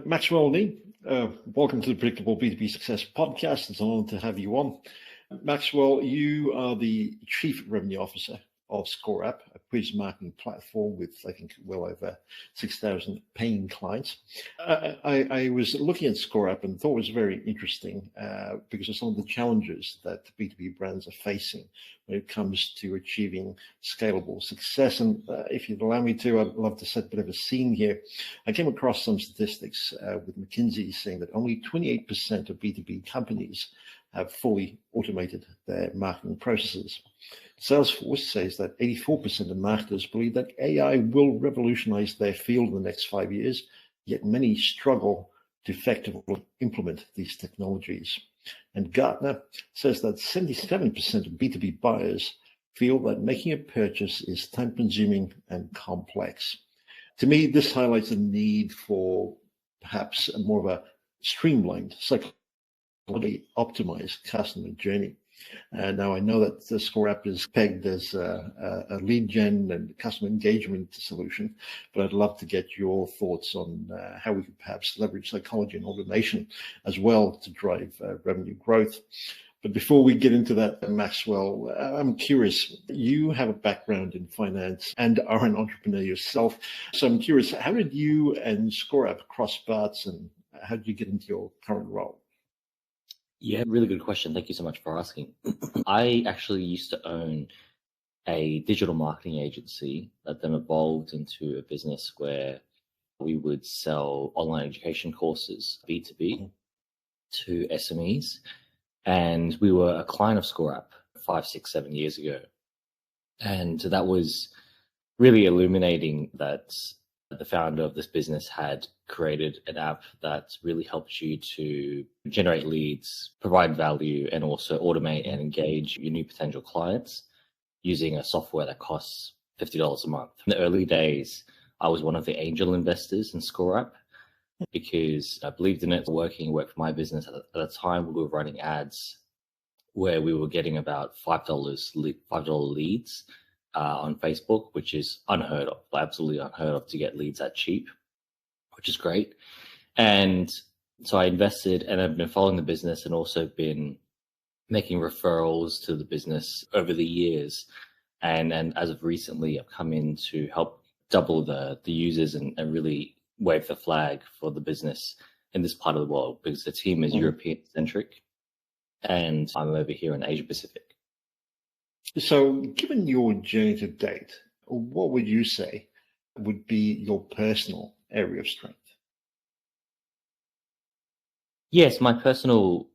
Maxwell Nee, welcome to the Predictable B2B Success podcast. It's an honor to have you on. Maxwell, you are the Chief Revenue Officer of ScoreUp, a quiz marketing platform with, I think, well over 6,000 paying clients. I was looking at ScoreUp and thought it was very interesting because of some of the challenges that B2B brands are facing when it comes to achieving scalable success. And if you'd allow me to, I'd love to set a bit of a scene here. I came across some statistics with McKinsey saying that only 28% of B2B companies have fully automated their marketing processes. Salesforce says that 84% of marketers believe that AI will revolutionize their field in the next 5 years, yet many struggle to effectively implement these technologies. And Gartner says that 77% of B2B buyers feel that making a purchase is time-consuming and complex. To me, this highlights the need for perhaps more of a streamlined, psychologically optimized customer journey. Now I know that the ScoreApp is pegged as a lead gen and customer engagement solution, but I'd love to get your thoughts on how we could perhaps leverage psychology and automation as well to drive revenue growth. But before we get into that, Maxwell, I'm curious, you have a background in finance and are an entrepreneur yourself. So I'm curious, how did you and ScoreApp cross paths and how did you get into your current role? Yeah, really good question. Thank you so much for asking. I actually used to own a digital marketing agency that then evolved into a business where we would sell online education courses, B2B, to SMEs. And we were a client of ScoreUp 5, 6, 7 years ago. And that was really illuminating that the founder of this business had created an app that really helps you to generate leads, provide value, and also automate and engage your new potential clients using a software that costs $50 a month. In the early days, I was one of the angel investors in ScoreUp because I believed in it. Worked for my business. At the time, we were running ads where we were getting about $5 leads on Facebook, which is unheard of, absolutely unheard of to get leads that cheap, which is great. And so I invested and I've been following the business and also been making referrals to the business over the years. And as of recently, I've come in to help double the users and really wave the flag for the business in this part of the world because the team is European centric and I'm over here in Asia Pacific. So given your journey to date, what would you say would be your personal area of strength? Yes, the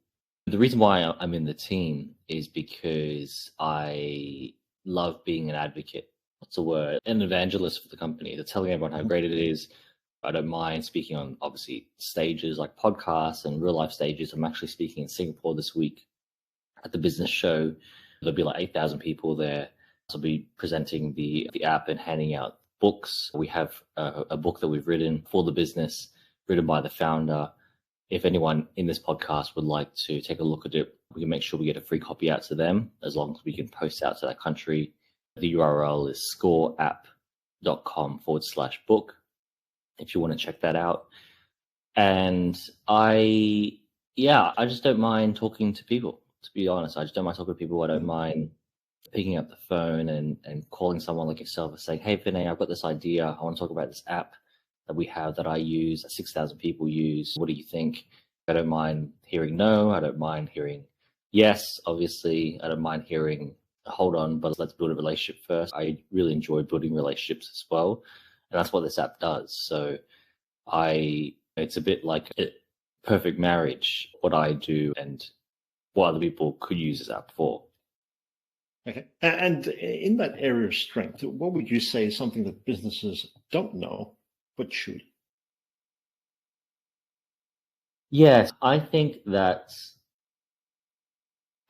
reason why I'm in the team is because I love being an advocate. What's the word? An evangelist for the company. They're telling everyone how great it is. I don't mind speaking on, obviously, stages like podcasts and real life stages. I'm actually speaking in Singapore this week at the business show. There'll be like 8,000 people there. So I'll be presenting the app and handing out books. We have a book that we've written for the business, written by the founder. If anyone in this podcast would like to take a look at it, we can make sure we get a free copy out to them as long as we can post out to that country. The URL is scoreapp.com/book if you want to check that out. And I just don't mind talking to people. To be honest, I just don't mind talking to people. I don't mind picking up the phone and calling someone like yourself and saying, hey, Vinay, I've got this idea. I want to talk about this app that we have that I use, that 6,000 people use. What do you think? I don't mind hearing no. I don't mind hearing yes, obviously. I don't mind hearing hold on, but let's build a relationship first. I really enjoy building relationships as well. And that's what this app does. So it's a bit like a perfect marriage, what I do and what other people could use this app for. Okay. And in that area of strength, what would you say is something that businesses don't know but should? Yes, I think that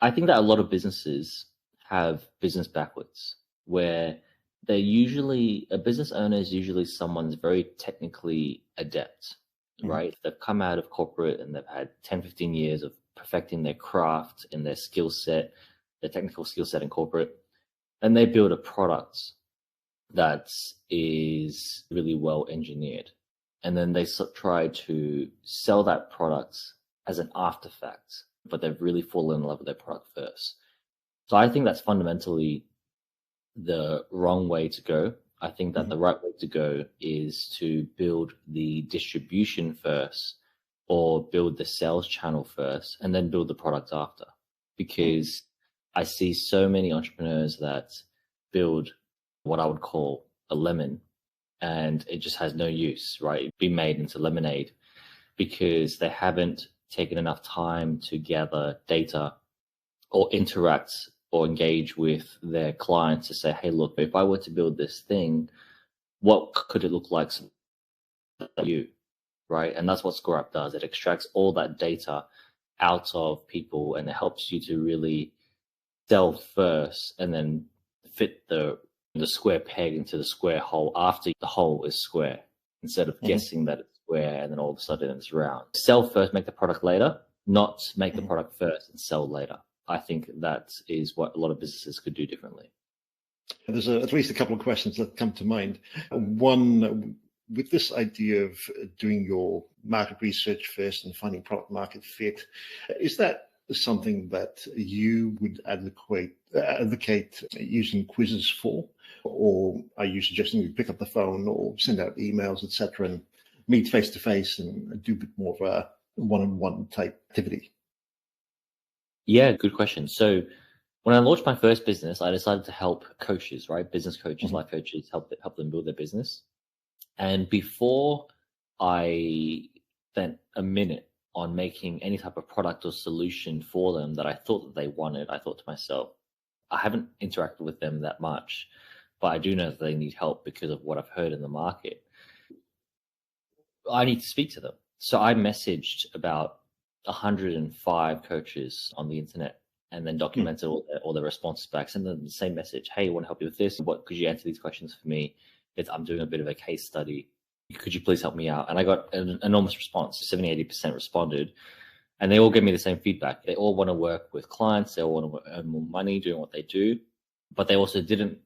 a lot of businesses have business backwards, where a business owner is usually someone who's very technically adept, right? They've come out of corporate and they've had 10, 15 years of perfecting their craft and their skill set, their technical skill set in corporate, and they build a product that is really well engineered. and then they try to sell that product as an after fact, but they've really fallen in love with their product first. So I think that's fundamentally the wrong way to go. I think that the right way to go is to build the distribution first, or build the sales channel first, and then build the product after. Because I see so many entrepreneurs that build what I would call a lemon, and it just has no use, right? It'd be made into lemonade because they haven't taken enough time to gather data or interact or engage with their clients to say, hey, look, if I were to build this thing, what could it look like for you, right? And that's what ScoreUp does. It extracts all that data out of people, and it helps you to really sell first and then fit the square peg into the square hole after the hole is square, instead of guessing that it's square and then all of a sudden it's round. Sell first, make the product later, not make the product first and sell later. I think that is what a lot of businesses could do differently. There's at least a couple of questions that come to mind. One, with this idea of doing your market research first and finding product market fit, is that something that you would advocate using quizzes for? Or are you suggesting you pick up the phone or send out emails, etc., and meet face to face and do a bit more of a one-on-one type activity? Yeah, good question. So when I launched my first business, I decided to help coaches, right? Business coaches, life coaches, help them build their business. And before I spent a minute on making any type of product or solution for them that I thought that they wanted, I thought to myself, I haven't interacted with them that much, but I do know that they need help because of what I've heard in the market. I need to speak to them. So I messaged about 105 coaches on the internet, and then documented all their responses back. Send them the same message. Hey, I want to help you with this. What could you answer these questions for me? I'm doing a bit of a case study. Could you please help me out? And I got an enormous response. 70-80% responded, and they all gave me the same feedback. They all want to work with clients. They all want to earn more money doing what they do, but they also didn't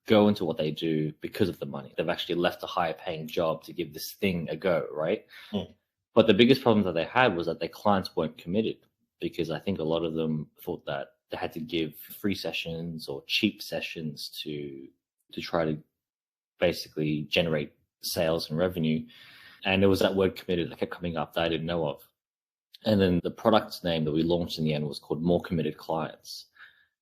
go into what they do because of the money. They've actually left a higher paying job to give this thing a go, right? But the biggest problem that they had was that their clients weren't committed, because I think a lot of them thought that they had to give free sessions or cheap sessions to try to basically generate sales and revenue. And there was that word committed that kept coming up that I didn't know of. And then the product name that we launched in the end was called More Committed Clients.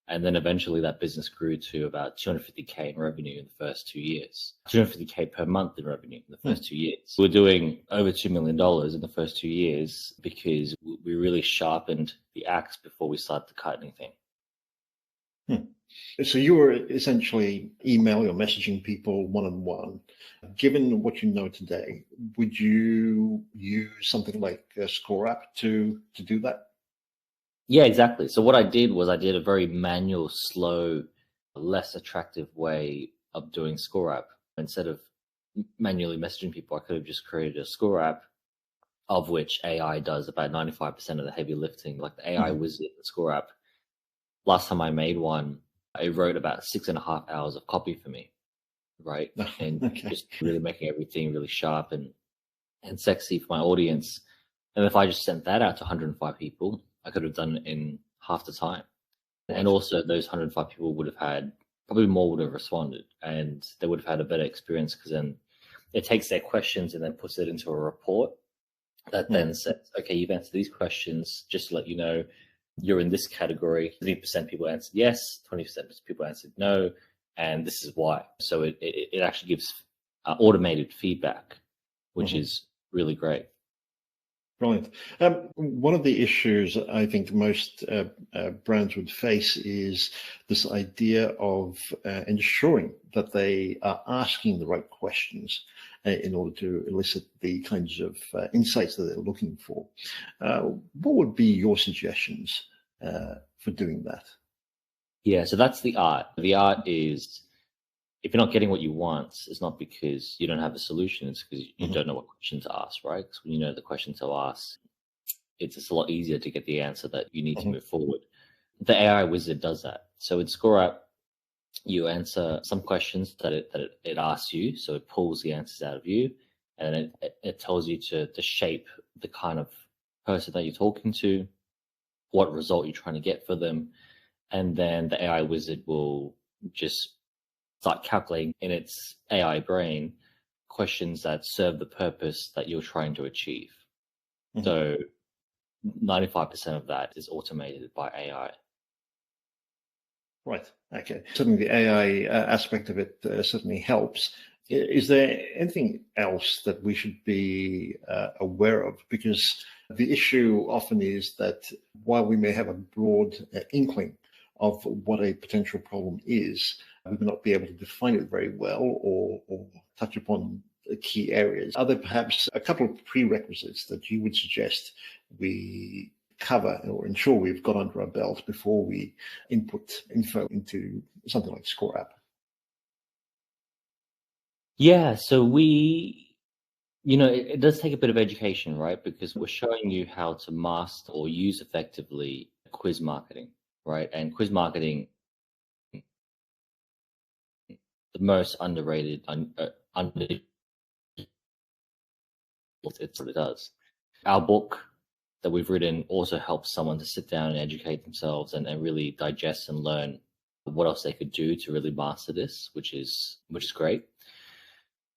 And then eventually that business grew to about 250K in revenue in the first 2 years, 250K per month in revenue in the first 2 years. We're doing over $2 million in the first 2 years because we really sharpened the axe before we started to cut anything. So you were essentially emailing or messaging people one-on-one. Given what you know today, would you use something like ScoreApp to do that? Yeah, exactly. So what I did was I did a very manual, slow, less attractive way of doing ScoreUp. Instead of manually messaging people, I could have just created a ScoreUp, of which AI does about 95% of the heavy lifting, like the AI wizard, the ScoreUp. Last time I made one, I wrote about 6.5 hours of copy for me, right? And just really making everything really sharp and sexy for my audience. And if I just sent that out to 105 people, I could have done it in half the time. And also those 105 people would have had, probably more would have responded, and they would have had a better experience, because then it takes their questions and then puts it into a report that then says, okay, you've answered these questions. Just to let you know, you're in this category. 30% people answered yes, 20% people answered no, and this is why. So it actually gives automated feedback, which is really great. Brilliant. One of the issues I think most brands would face is this idea of ensuring that they are asking the right questions in order to elicit the kinds of insights that they're looking for. What would be your suggestions for doing that? Yeah, so that's the art. The art is, if you're not getting what you want, it's not because you don't have a solution, it's because you don't know what question to ask, right? Because when you know the question to ask, it's just a lot easier to get the answer that you need to move forward. The AI wizard does that. So in ScoreUp, you answer some questions that it asks you, so it pulls the answers out of you, and it tells you to shape the kind of person that you're talking to, what result you're trying to get for them. And then the AI wizard will just start calculating in its AI brain questions that serve the purpose that you're trying to achieve. Mm-hmm. So 95% of that is automated by AI. Right. Okay. Certainly the AI aspect of it certainly helps. Is there anything else that we should be aware of? Because the issue often is that while we may have a broad inkling of what a potential problem is, we may not be able to define it very well or touch upon key areas. Are there perhaps a couple of prerequisites that you would suggest we cover or ensure we've got under our belt before we input info into something like ScoreApp? Yeah, so it does take a bit of education, right? Because we're showing you how to master or use effectively quiz marketing, right? And quiz marketing, the most underrated, it's what it does. Our book that we've written also helps someone to sit down and educate themselves and really digest and learn what else they could do to really master this, which is great.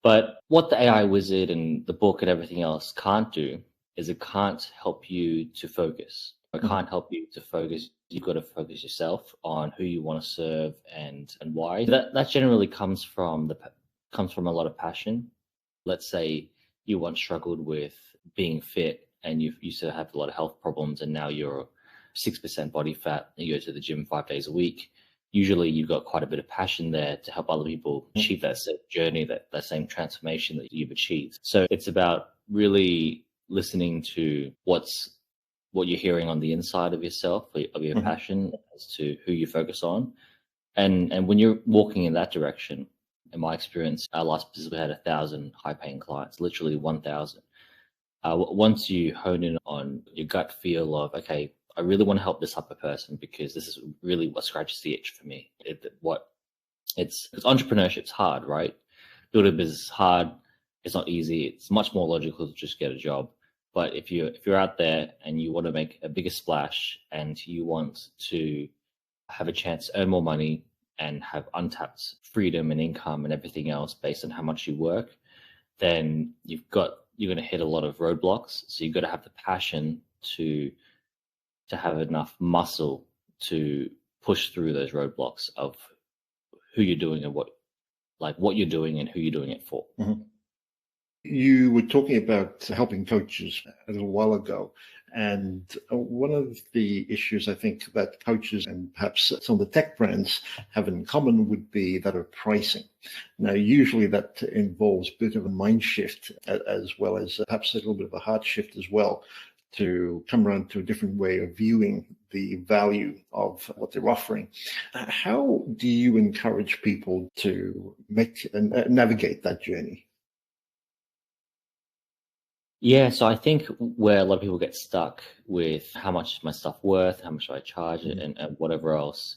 But what the AI wizard and the book and everything else can't do is it can't help you to focus. It can't help you to focus. You've got to focus yourself on who you want to serve and why. That generally comes from a lot of passion. Let's say you once struggled with being fit and you used to have a lot of health problems, and now you're 6% body fat and you go to the gym 5 days a week. Usually you've got quite a bit of passion there to help other people achieve that same journey, that same transformation that you've achieved. So it's about really listening to what you're hearing on the inside of yourself, of your passion, as to who you focus on. And when you're walking in that direction, in my experience, our last business, we had 1,000 high-paying clients, literally 1,000. Once you hone in on your gut feel of, okay, I really want to help this type of person because this is really what scratches the itch for me. Because entrepreneurship's hard, right? Building a business is hard. It's not easy. It's much more logical to just get a job. But if you're out there and you want to make a bigger splash and you want to have a chance to earn more money and have untapped freedom and income and everything else based on how much you work, then you're going to hit a lot of roadblocks. So you've got to have the passion to have enough muscle to push through those roadblocks of who you're doing and what you're doing and who you're doing it for. Mm-hmm. You were talking about helping coaches a little while ago. And one of the issues I think that coaches and perhaps some of the tech brands have in common would be that of pricing. Now, usually that involves a bit of a mind shift as well as perhaps a little bit of a heart shift as well, to come around to a different way of viewing the value of what they're offering. How do you encourage people to navigate that journey? Yeah, so I think where a lot of people get stuck with how much is my stuff worth, how much do I charge it, and whatever else,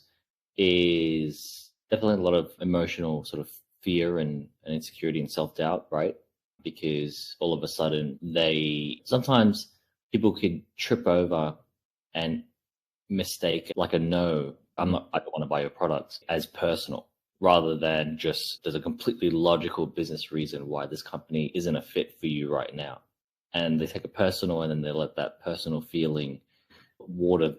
is definitely a lot of emotional sort of fear and insecurity and self-doubt, right? Because all of a sudden sometimes people could trip over and mistake like a no, I don't want to buy your product, as personal, rather than just there's a completely logical business reason why this company isn't a fit for you right now. And they take it personal, and then they let that personal feeling water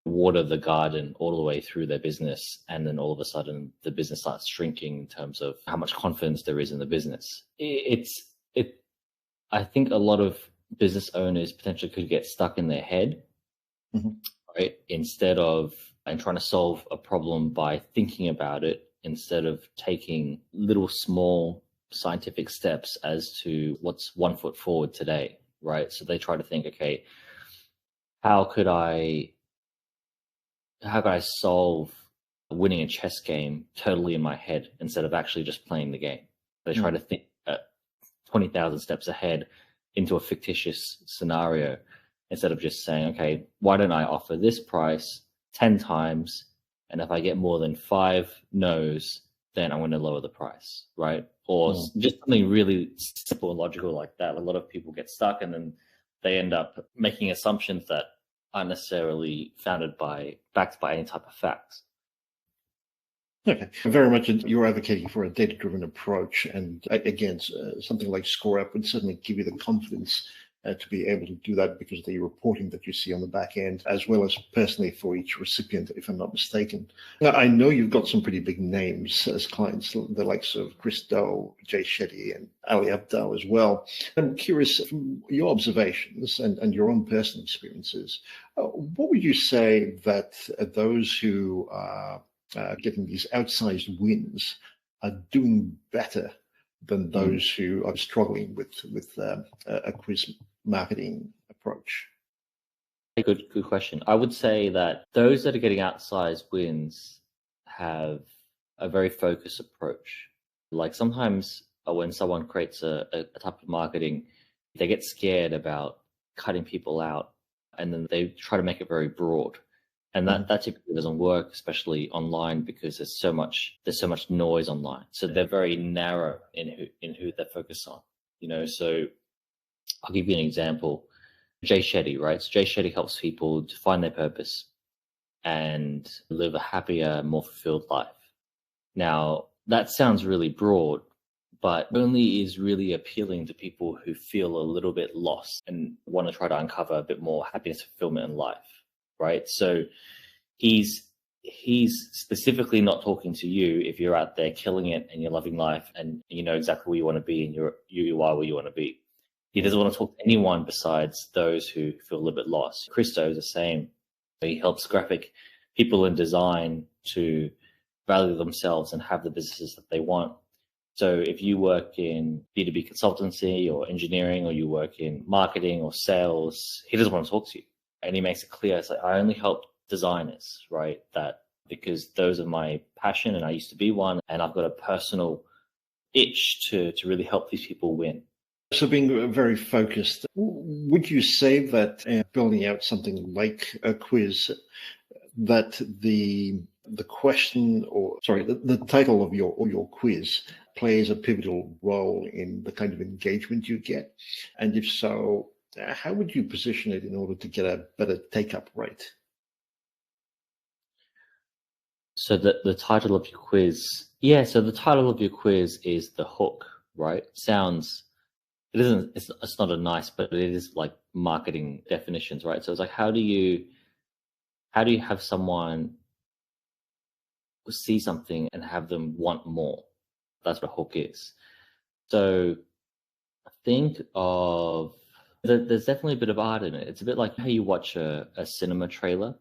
the garden all the way through their business. And then all of a sudden the business starts shrinking in terms of how much confidence there is in the business. I think a lot of business owners potentially could get stuck in their head, right? Instead of trying to solve a problem by thinking about it, instead of taking little small scientific steps as to what's 1 foot forward today, right? So they try to think, okay, how could I solve winning a chess game totally in my head instead of actually just playing the game? They try to think 20,000 steps ahead into a fictitious scenario instead of just saying, okay, why don't I offer this price 10 times? And if I get more than 5 no's, then I'm going to lower the price, right? or just something really simple and logical like that. A lot of people get stuck and then they end up making assumptions that aren't necessarily backed by any type of facts. Okay, very much you're advocating for a data-driven approach, and again, something like ScoreUp would certainly give you the confidence to be able to do that because of the reporting that you see on the back end, as well as personally for each recipient, if I'm not mistaken. Now, I know you've got some pretty big names as clients, the likes of Chris Do, Jay Shetty, and Ali Abdaal as well. I'm curious, from your observations and your own personal experiences, what would you say that those who are getting these outsized wins are doing better than those who are struggling with a quiz marketing approach? Good question. I would say that those that are getting outsized wins have a very focused approach. Like sometimes when someone creates a type of marketing, they get scared about cutting people out, and then they try to make it very broad. And that typically doesn't work, especially online, because there's so much noise online. So they're very narrow in who they're focused on. So I'll give you an example. Jay Shetty, right? So Jay Shetty helps people to find their purpose and live a happier, more fulfilled life. Now, that sounds really broad, but only is really appealing to people who feel a little bit lost and want to try to uncover a bit more happiness, fulfillment in life, right? So he's specifically not talking to you if you're out there killing it and you're loving life and you know exactly where you want to be and you are where you want to be. He doesn't want to talk to anyone besides those who feel a little bit lost. Christo is the same. He helps graphic people in design to value themselves and have the businesses that they want. So if you work in B2B consultancy or engineering, or you work in marketing or sales, he doesn't want to talk to you. And he makes it clear, it's like, I only help designers, right? That because those are my passion and I used to be one, and I've got a personal itch to really help these people win. So being very focused, would you say that building out something like a quiz, that the question, or sorry, the title of your quiz plays a pivotal role in the kind of engagement you get? And if so, how would you position it in order to get a better take-up rate? So the title of your quiz, so the title of your quiz is the hook, right? It's not a nice, but it is like marketing definitions, right? So it's like, how do you have someone see something and have them want more? That's what a hook is. So think of, there's definitely a bit of art in it. It's a bit like how you watch a cinema trailer,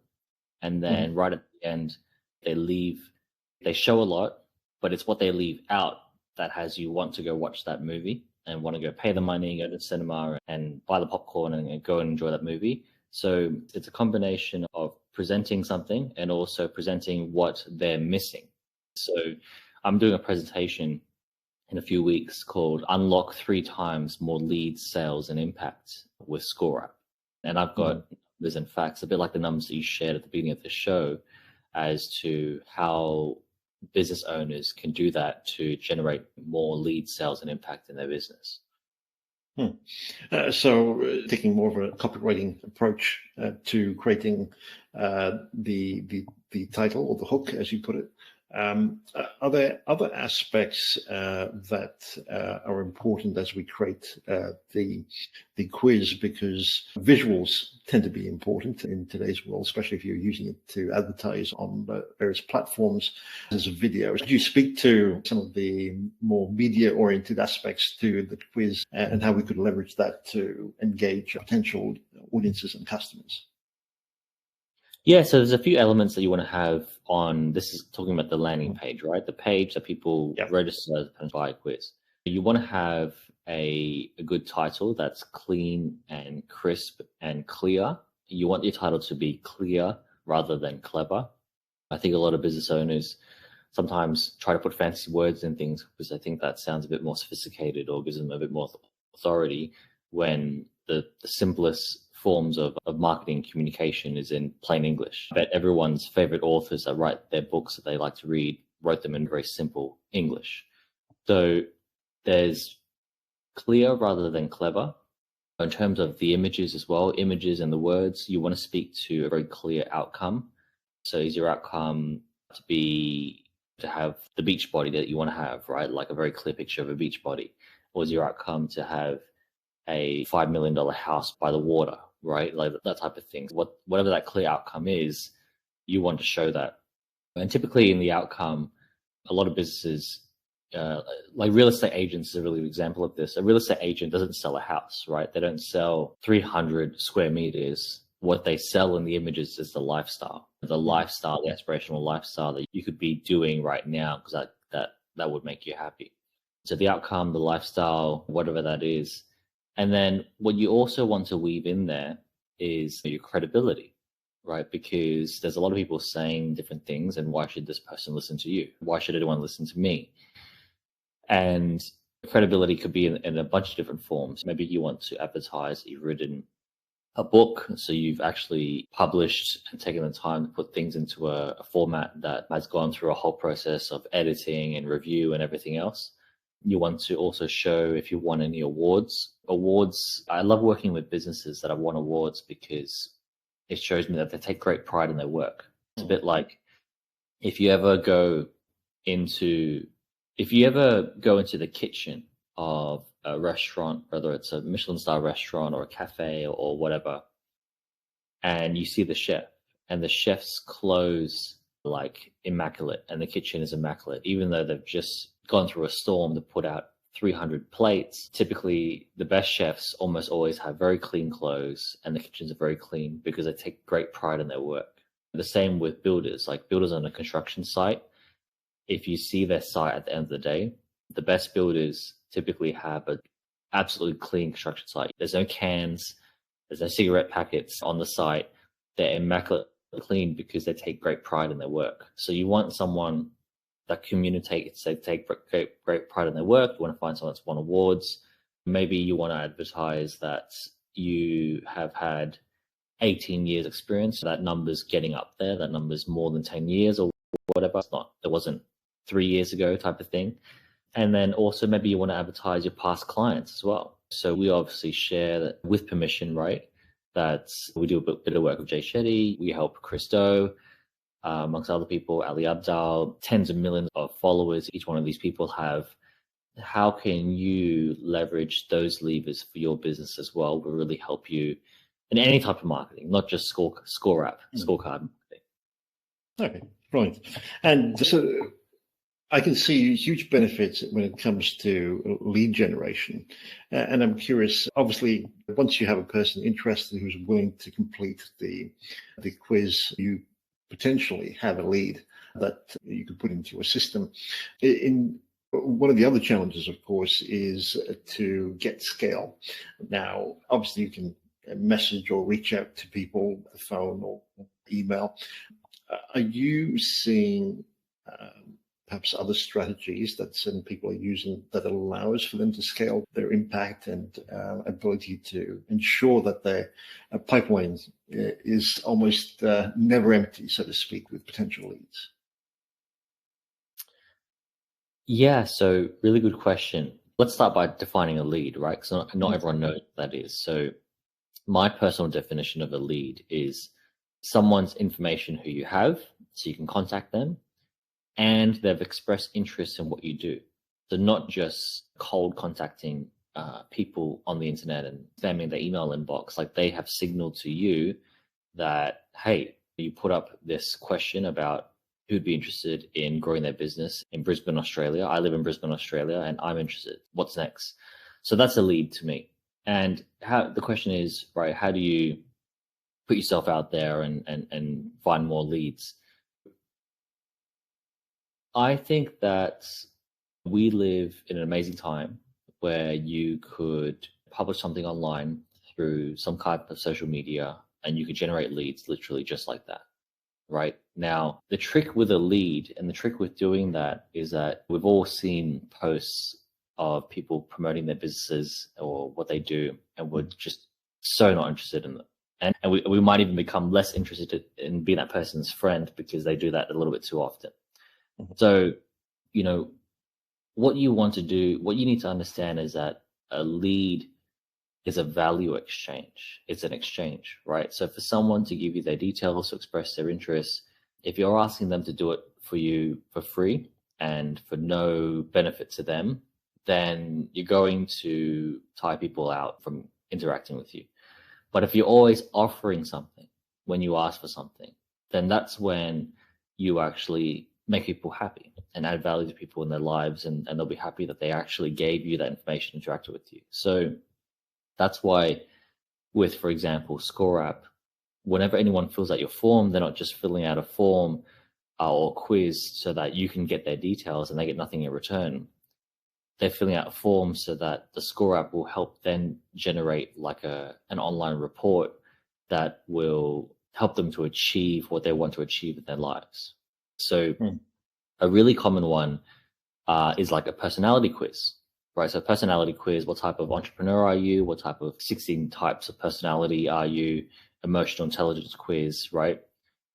and then right at the end, they show a lot, but it's what they leave out that has you want to go watch that movie and want to go pay the money, go to the cinema and buy the popcorn and go and enjoy that movie. So it's a combination of presenting something and also presenting what they're missing. So I'm doing a presentation in a few weeks called Unlock 3 Times More Leads, Sales and Impact with ScoreUp. And I've got numbers and facts, a bit like the numbers that you shared at the beginning of the show, as to how business owners can do that to generate more leads, sales and impact in their business. So taking more of a copywriting approach to creating the title or the hook, as you put it. Are there other aspects that are important as we create the quiz? Because visuals tend to be important in today's world, especially if you're using it to advertise on various platforms as a video. Could you speak to some of the more media-oriented aspects to the quiz and how we could leverage that to engage potential audiences and customers? Yeah, so there's a few elements that you want to have on, this is talking about the landing page, right? The page that people register and buy a quiz. You want to have a good title that's clean and crisp and clear. You want your title to be clear rather than clever. I think a lot of business owners sometimes try to put fancy words in things because I think that sounds a bit more sophisticated or gives them a bit more authority, when the simplest forms of marketing communication is in plain English. I bet everyone's favorite authors that write their books that they like to read wrote them in very simple English. So there's clear rather than clever. In terms of the images as well, images and the words, you want to speak to a very clear outcome. So is your outcome to have the beach body that you want to have, right? Like a very clear picture of a beach body. Or is your outcome to have a $5 million house by the water, right? Like that type of thing. Whatever that clear outcome is, you want to show that. And typically in the outcome, a lot of businesses, like real estate agents is a really good example of this. A real estate agent doesn't sell a house, right? They don't sell 300 square meters. What they sell in the images is the lifestyle, the aspirational lifestyle that you could be doing right now, because that would make you happy. So the outcome, the lifestyle, whatever that is. And then what you also want to weave in there is your credibility, right? Because there's a lot of people saying different things, and why should this person listen to you? Why should anyone listen to me? And credibility could be in a bunch of different forms. Maybe you want to advertise you've written a book, so you've actually published and taken the time to put things into a format that has gone through a whole process of editing and review and everything else. You want to also show if you won any awards. I love working with businesses that have won awards because it shows me that they take great pride in their work. It's a bit like if you ever go into the kitchen of a restaurant, whether it's a Michelin star restaurant or a cafe or whatever, and you see the chef, and the chef's clothes like immaculate and the kitchen is immaculate, even though they've just gone through a storm to put out 300 plates. Typically, the best chefs almost always have very clean clothes and the kitchens are very clean because they take great pride in their work. The same with builders, like builders on a construction site. If you see their site at the end of the day, the best builders typically have an absolutely clean construction site. There's no cans, there's no cigarette packets on the site. They're immaculately clean because they take great pride in their work. So you want someone that communicates, they take great pride in their work. You want to find someone that's won awards. Maybe you want to advertise that you have had 18 years experience. That number's getting up there. That number's more than 10 years or whatever. It wasn't 3 years ago type of thing. And then also maybe you want to advertise your past clients as well. So we obviously share that with permission, right? That we do a bit of work with Jay Shetty. We help Chris Do, amongst other people, Ali Abdal, tens of millions of followers each one of these people have. How can you leverage those levers for your business as well will really help you in any type of marketing, not just ScoreApp, scorecard marketing. Okay, brilliant. And so I can see huge benefits when it comes to lead generation. And I'm curious, obviously, once you have a person interested who's willing to complete the quiz, you potentially have a lead that you could put into your system. One of the other challenges, of course, is to get scale. Now, obviously, you can message or reach out to people, by phone or email. Are you seeing perhaps other strategies that certain people are using that allows for them to scale their impact and ability to ensure that their pipeline is almost never empty, so to speak, with potential leads? Yeah, so really good question. Let's start by defining a lead, right? Because not everyone knows what that is. So my personal definition of a lead is someone's information who you have, so you can contact them, and they've expressed interest in what you do. So not just cold contacting people on the internet and spamming their email inbox. Like they have signaled to you that, hey, you put up this question about who'd be interested in growing their business in Brisbane, Australia. I live in Brisbane, Australia, and I'm interested. What's next? So that's a lead to me. And the question is, right, how do you put yourself out there and find more leads? I think that we live in an amazing time where you could publish something online through some kind of social media and you could generate leads literally just like that, right? Now, the trick with a lead and the trick with doing that is that we've all seen posts of people promoting their businesses or what they do, and we're just so not interested in them. And we might even become less interested in being that person's friend because they do that a little bit too often. So, what you want to do, what you need to understand is that a lead is a value exchange. It's an exchange, right? So for someone to give you their details, to express their interests, if you're asking them to do it for you for free and for no benefit to them, then you're going to tire people out from interacting with you. But if you're always offering something when you ask for something, then that's when you actually make people happy and add value to people in their lives, and they'll be happy that they actually gave you that information, interacted with you. So that's why with, for example, ScoreApp, whenever anyone fills out your form, they're not just filling out a form or quiz so that you can get their details and they get nothing in return. They're filling out a form so that the ScoreApp will help then generate like an online report that will help them to achieve what they want to achieve in their lives. So a really common one is like a personality quiz, right? So personality quiz, what type of entrepreneur are you? What type of 16 types of personality are you? Emotional intelligence quiz, right?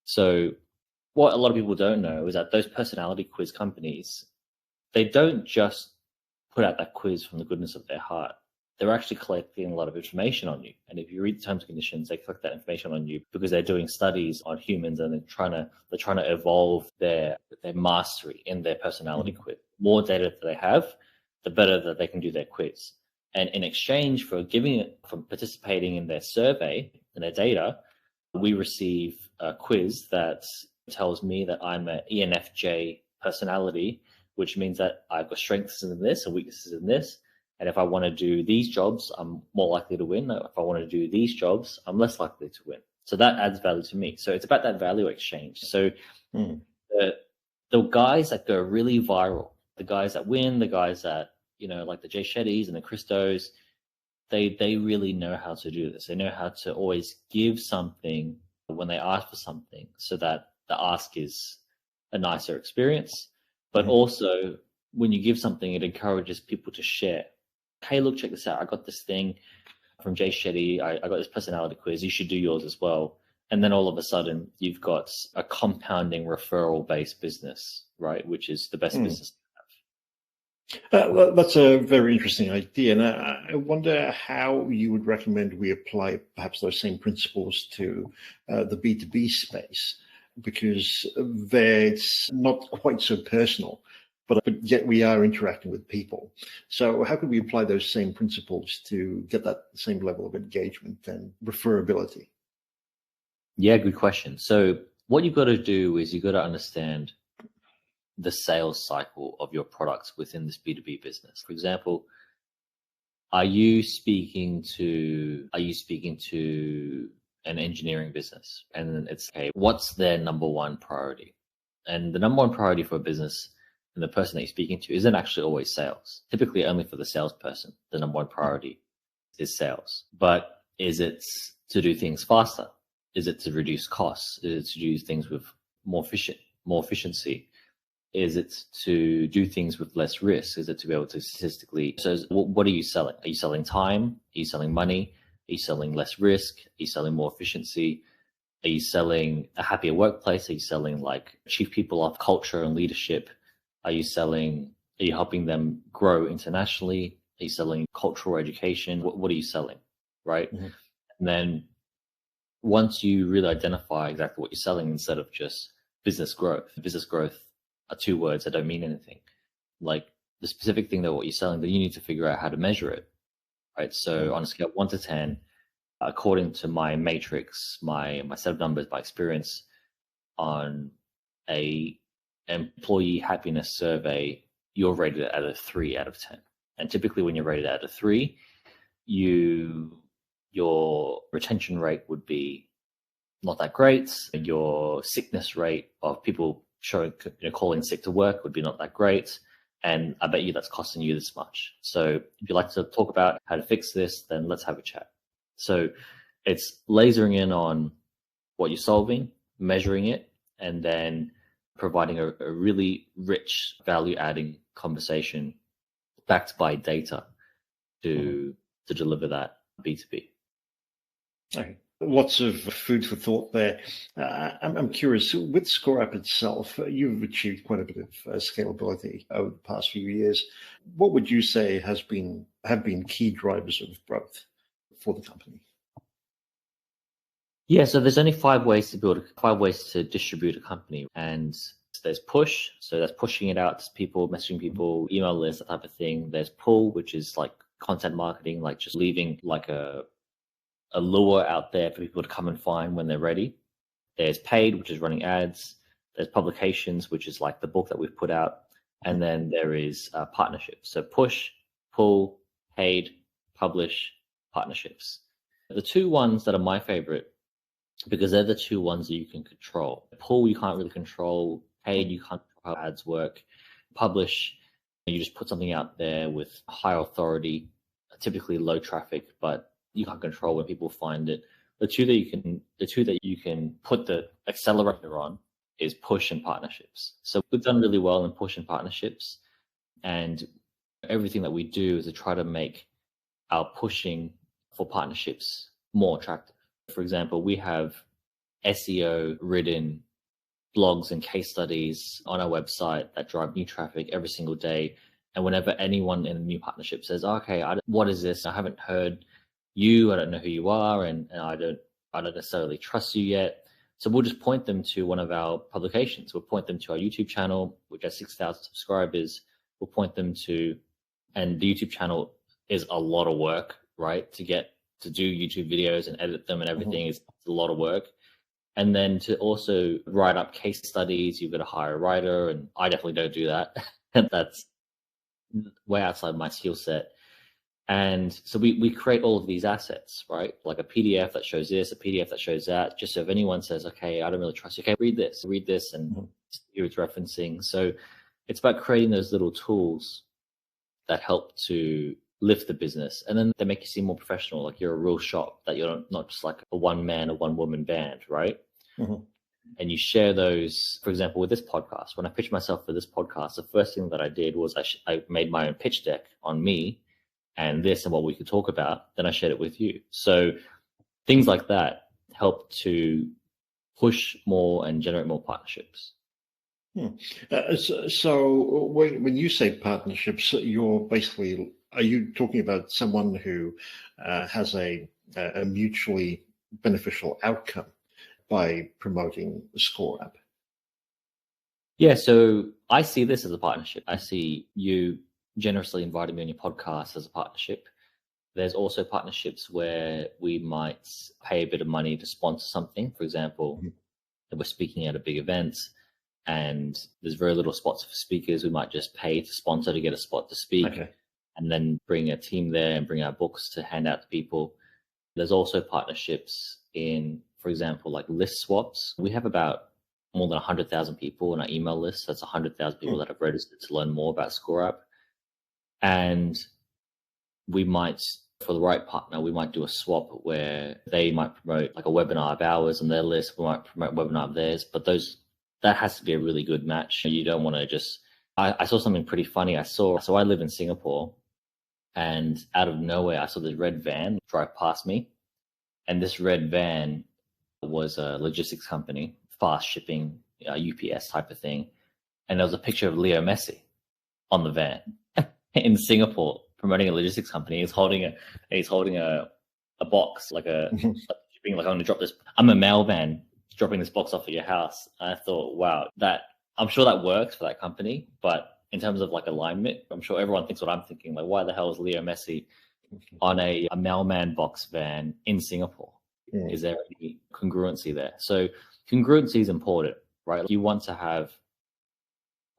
So what a lot of people don't know is that those personality quiz companies, they don't just put out that quiz from the goodness of their heart. They're actually collecting a lot of information on you. And if you read the terms and conditions, they collect that information on you because they're doing studies on humans and they're trying to evolve their mastery in their personality quiz. More data that they have, the better that they can do their quiz. And in exchange for participating in their survey and their data, we receive a quiz that tells me that I'm an ENFJ personality, which means that I've got strengths in this and weaknesses in this. And if I want to do these jobs, I'm more likely to win. If I want to do these jobs, I'm less likely to win. So that adds value to me. So it's about that value exchange. So the guys that go really viral, the guys that win, the guys that, like the Jay Shettys and the Christos, they really know how to do this. They know how to always give something when they ask for something so that the ask is a nicer experience. But also when you give something, it encourages people to share. Hey, look, check this out. I got this thing from Jay Shetty. I got this personality quiz. You should do yours as well. And then all of a sudden you've got a compounding referral based business, right? Which is the best business to have. That's a very interesting idea. And I wonder how you would recommend we apply perhaps those same principles to the B2B space, because there it's not quite so personal, but yet we are interacting with people. So how could we apply those same principles to get that same level of engagement and referability? Yeah, good question. So what you've got to do is you've got to understand the sales cycle of your products within this B2B business. For example, are you speaking to an engineering business? And it's, okay, what's their number one priority? And the number one priority for a business and the person that you're speaking to isn't actually always sales. Typically only for the salesperson, the number one priority is sales. But is it to do things faster? Is it to reduce costs? Is it to do things with more efficiency? Is it to do things with less risk? Is it to be able to statistically, so what are you selling? Are you selling time? Are you selling money? Are you selling less risk? Are you selling more efficiency? Are you selling a happier workplace? Are you selling like chief people of culture and leadership? Are you helping them grow internationally? Are you selling cultural education? What are you selling, right? And then once you really identify exactly what you're selling instead of just business growth are two words that don't mean anything. Like the specific thing that what you're selling, then you need to figure out how to measure it, right? So on a scale of 1 to 10, according to my matrix, my set of numbers, my experience on a employee happiness survey, you're rated at a 3 out of 10. And typically when you're rated at a 3, your retention rate would be not that great. Your sickness rate of people calling sick to work would be not that great. And I bet you that's costing you this much. So if you'd like to talk about how to fix this, then let's have a chat. So it's lasering in on what you're solving, measuring it, and then providing a really rich value-adding conversation backed by data to deliver that B2B. Okay. Lots of food for thought there. I'm curious, with ScoreUp itself, you've achieved quite a bit of scalability over the past few years. What would you say have been key drivers of growth for the company? Yeah, so there's only five ways to distribute a company. And there's push, so that's pushing it out to people, messaging people, email lists, that type of thing. There's pull, which is like content marketing, like just leaving like a lure out there for people to come and find when they're ready. There's paid, which is running ads. There's publications, which is like the book that we've put out. And then there is partnerships. So push, pull, paid, publish, partnerships. The two ones that are my favorite, because they're the two ones that you can control. Pull, you can't really control. Paid, you can't control how ads work. Publish, you just put something out there with high authority, typically low traffic, but you can't control when people find it. The two that you can put the accelerator on is push and partnerships. So we've done really well in push and partnerships, and everything that we do is to try to make our pushing for partnerships more attractive. For example, we have SEO ridden blogs and case studies on our website that drive new traffic every single day. And whenever anyone in a new partnership says, okay, what is this? I haven't heard you, I don't know who you are, and I don't necessarily trust you yet. So we'll just point them to one of our publications. We'll point them to our YouTube channel, which has 6,000 subscribers. We'll point them to, and the YouTube channel is a lot of work, right? To do YouTube videos and edit them and everything is a lot of work. And then to also write up case studies, you've got to hire a writer, and I definitely don't do that. That's way outside my skill set. And so we create all of these assets, right? Like a PDF that shows this, a PDF that shows that, just so if anyone says, okay, I don't really trust you, okay, read this, and here it's referencing. So it's about creating those little tools that help to lift the business, and then they make you seem more professional, like you're a real shop, that you're not just like a one man or one woman band, right? And you share those. For example, with this podcast, when I pitched myself for this podcast, the first thing that I did was I made my own pitch deck on me and this and what we could talk about. Then I shared it with you. So things like that help to push more and generate more partnerships. So when you say partnerships, are you talking about someone who has a mutually beneficial outcome by promoting ScoreApp? Yeah, so I see this as a partnership. I see you generously inviting me on your podcast as a partnership. There's also partnerships where we might pay a bit of money to sponsor something. For example, if we're speaking at a big event and there's very little spots for speakers, we might just pay to sponsor to get a spot to speak, and then bring a team there and bring our books to hand out to people. There's also partnerships in, for example, like list swaps. We have about more than 100,000 people in our email list. That's 100,000 people that have registered to learn more about ScoreUp. And we might, for the right partner, we might do a swap where they might promote like a webinar of ours on their list. We might promote a webinar of theirs, but that has to be a really good match. You don't want to just, I saw something pretty funny. So I live in Singapore, and out of nowhere, I saw this red van drive past me. And this red van was a logistics company, fast shipping, UPS type of thing. And there was a picture of Leo Messi on the van in Singapore promoting a logistics company. He's holding a box, like shipping, like I'm going to drop this. I'm a mail van dropping this box off at your house. And I thought, wow, I'm sure that works for that company, but in terms of like alignment, I'm sure everyone thinks what I'm thinking. Like, why the hell is Leo Messi on a mailman box van in Singapore? Is there any congruency there? So congruency is important, right? You want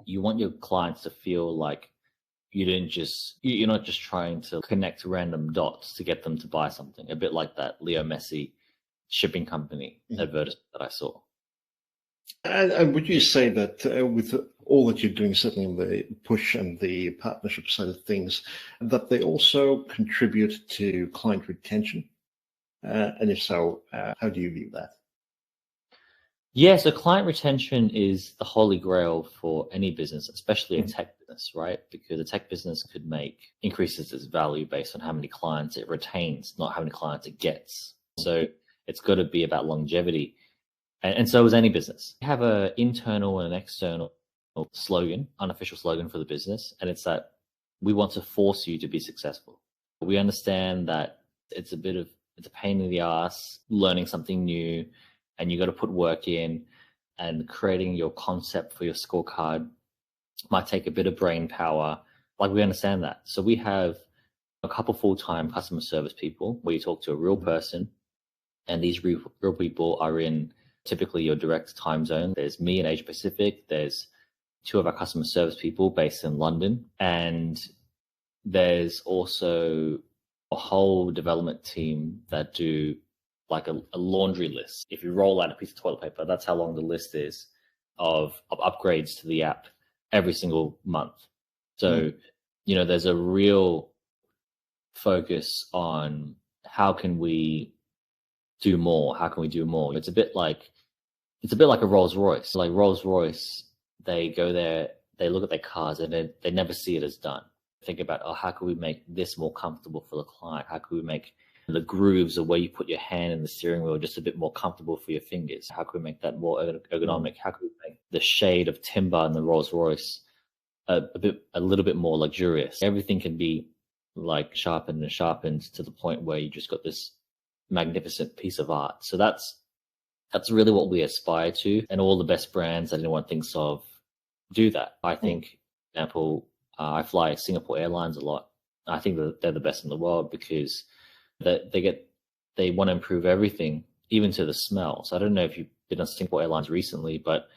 your clients to feel like you're not just trying to connect random dots to get them to buy something. A bit like that Leo Messi shipping company advertisement that I saw. And would you say that with all that you're doing, certainly in the push and the partnership side of things, that they also contribute to client retention? And if so, how do you view that? Yeah, so client retention is the holy grail for any business, especially a tech business, right? Because a tech business could increases its value based on how many clients it retains, not how many clients it gets. So It's got to be about longevity. And so is any business. We have an internal and an external slogan, unofficial slogan for the business, and it's that we want to force you to be successful. We understand that it's a pain in the ass learning something new, and you got to put work in, and creating your concept for your scorecard might take a bit of brain power. Like, we understand that. So we have a couple full-time customer service people where you talk to a real person, and these real people are in typically your direct time zone. There's me in Asia Pacific. There's 2 of our customer service people based in London. And there's also a whole development team that do like a laundry list. If you roll out a piece of toilet paper, that's how long the list is of upgrades to the app every single month. So, there's a real focus on how can we do more? How can we do more? It's a bit like a Rolls Royce. Like Rolls Royce, they go there, they look at their cars, and they never see it as done. Think about, how can we make this more comfortable for the client? How can we make the grooves of where you put your hand in the steering wheel just a bit more comfortable for your fingers? How can we make that more ergonomic? How can we make the shade of timber in the Rolls Royce a little bit more luxurious? Everything can be like sharpened and sharpened to the point where you just got this magnificent piece of art. So that's really what we aspire to, and all the best brands that anyone thinks of do that. I think, for example, I fly Singapore Airlines a lot. I think that they're the best in the world because they want to improve everything, even to the smell. So I don't know if you've been on Singapore Airlines recently, but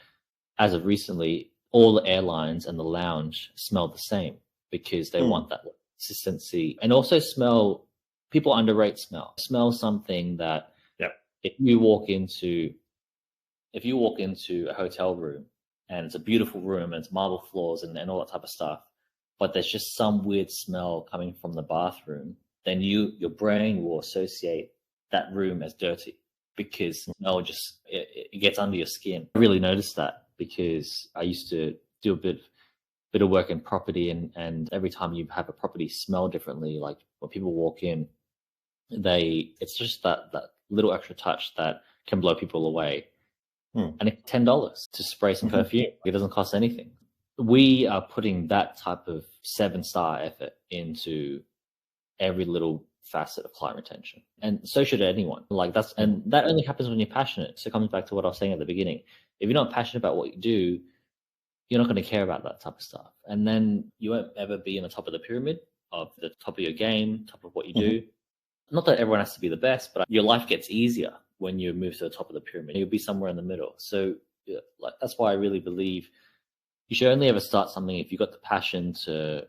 as of recently, all the airlines and the lounge smell the same because they want that consistency. And also people underrate smell. Smell something that if you walk into a hotel room and it's a beautiful room and it's marble floors and all that type of stuff, but there's just some weird smell coming from the bathroom, then your brain will associate that room as dirty because smell it gets under your skin. I really noticed that because I used to do a bit of work in property, and every time you have a property smell differently, like when people walk in, it's just that little extra touch that can blow people away. And it's $10 to spray some perfume. It doesn't cost anything. We are putting that type of 7-star effort into every little facet of client retention, and so should anyone. And that only happens when you're passionate. So it comes back to what I was saying at the beginning. If you're not passionate about what you do, you're not going to care about that type of stuff, and then you won't ever be in the top of the pyramid, of the top of your game, top of what you do. Not that everyone has to be the best, but your life gets easier when you move to the top of the pyramid. You'll be somewhere in the middle. So that's why I really believe you should only ever start something if you've got the passion to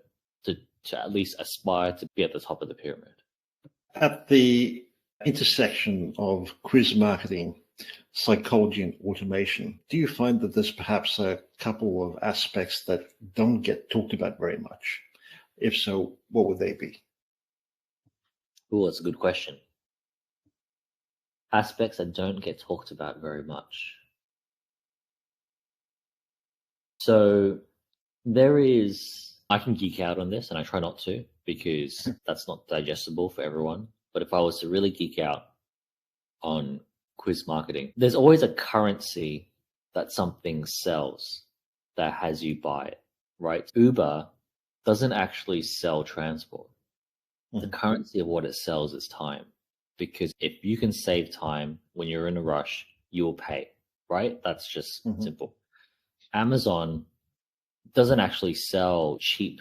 at least aspire to be at the top of the pyramid. At the intersection of quiz marketing, psychology, and automation, do you find that there's perhaps a couple of aspects that don't get talked about very much? If so, what would they be? Oh, that's a good question. Aspects that don't get talked about very much. So I can geek out on this, and I try not to because that's not digestible for everyone. But if I was to really geek out on quiz marketing, there's always a currency that something sells that has you buy it, right? Uber doesn't actually sell transport. The currency of what it sells is time, because if you can save time when you're in a rush, you will pay, right? That's just simple. Amazon doesn't actually sell cheap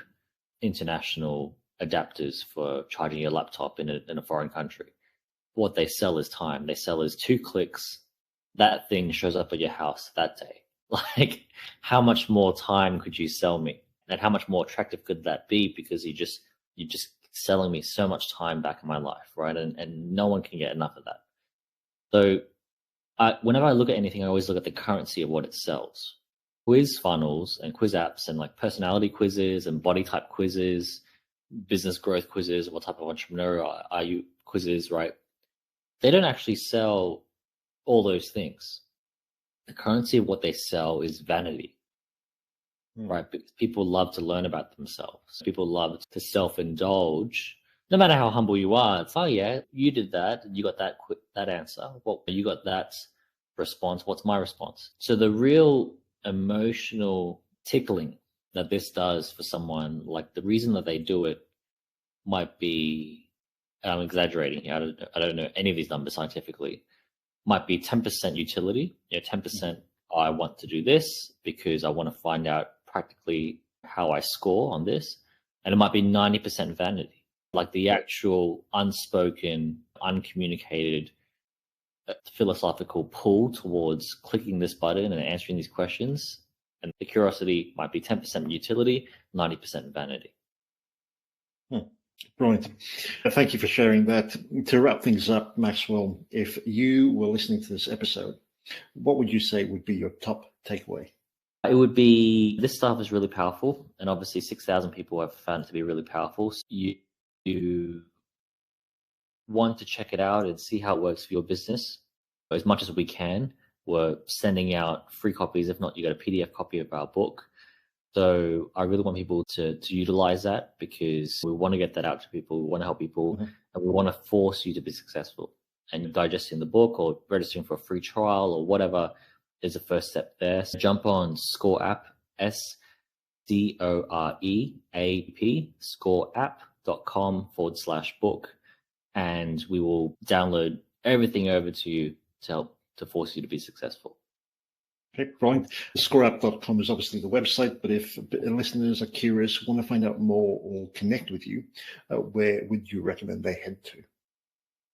international adapters for charging your laptop in a foreign country. What they sell is time. They sell is 2 clicks. That thing shows up at your house that day. Like, how much more time could you sell me? And how much more attractive could that be? Because you just selling me so much time back in my life, right? And no one can get enough of that. So whenever I look at anything, I always look at the currency of what it sells. Quiz funnels and quiz apps and like personality quizzes and body type quizzes, business growth quizzes, what type of entrepreneur are you quizzes, right? They don't actually sell all those things. The currency of what they sell is vanity. Right? Because people love to learn about themselves. People love to self-indulge no matter how humble you are, it's, oh yeah, you did that, you got that answer. Well, you got that response. What's my response? So the real emotional tickling that this does for someone, like the reason that they do it might be, I'm exaggerating here, I don't know any of these numbers scientifically, might be 10% utility, 10% I want to do this because I want to find out practically how I score on this. And it might be 90% vanity, like the actual unspoken, uncommunicated philosophical pull towards clicking this button and answering these questions. And the curiosity might be 10% utility, 90% vanity. Brilliant. Thank you for sharing that. To wrap things up, Maxwell, if you were listening to this episode, what would you say would be your top takeaway? It would be, this stuff is really powerful, and obviously 6,000 people have found it to be really powerful. So you want to check it out and see how it works for your business as much as we can. We're sending out free copies. If not, you got a PDF copy of our book. So I really want people to utilize that, because we want to get that out to people. We want to help people, and we want to force you to be successful. And digesting the book or registering for a free trial or whatever is the first step there. So jump on ScoreApp, ScoreApp, ScoreApp.com/book, and we will download everything over to you to help to force you to be successful. Okay, brilliant. ScoreUp.com is obviously the website, but if listeners are curious, want to find out more or connect with you, where would you recommend they head to?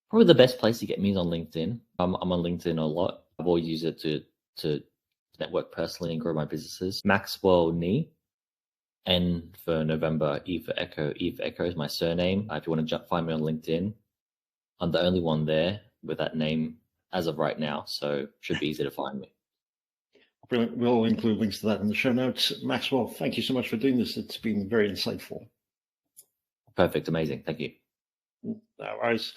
Probably the best place to get me is on LinkedIn. I'm on LinkedIn a lot. I've always used it to network personally and grow my businesses. Maxwell Nee, N for November, E for Echo. E for Echo is my surname. If you want to find me on LinkedIn, I'm the only one there with that name as of right now, so it should be easy to find me. Brilliant. We'll include links to that in the show notes. Maxwell, thank you so much for doing this. It's been very insightful. Perfect. Amazing. Thank you. No worries.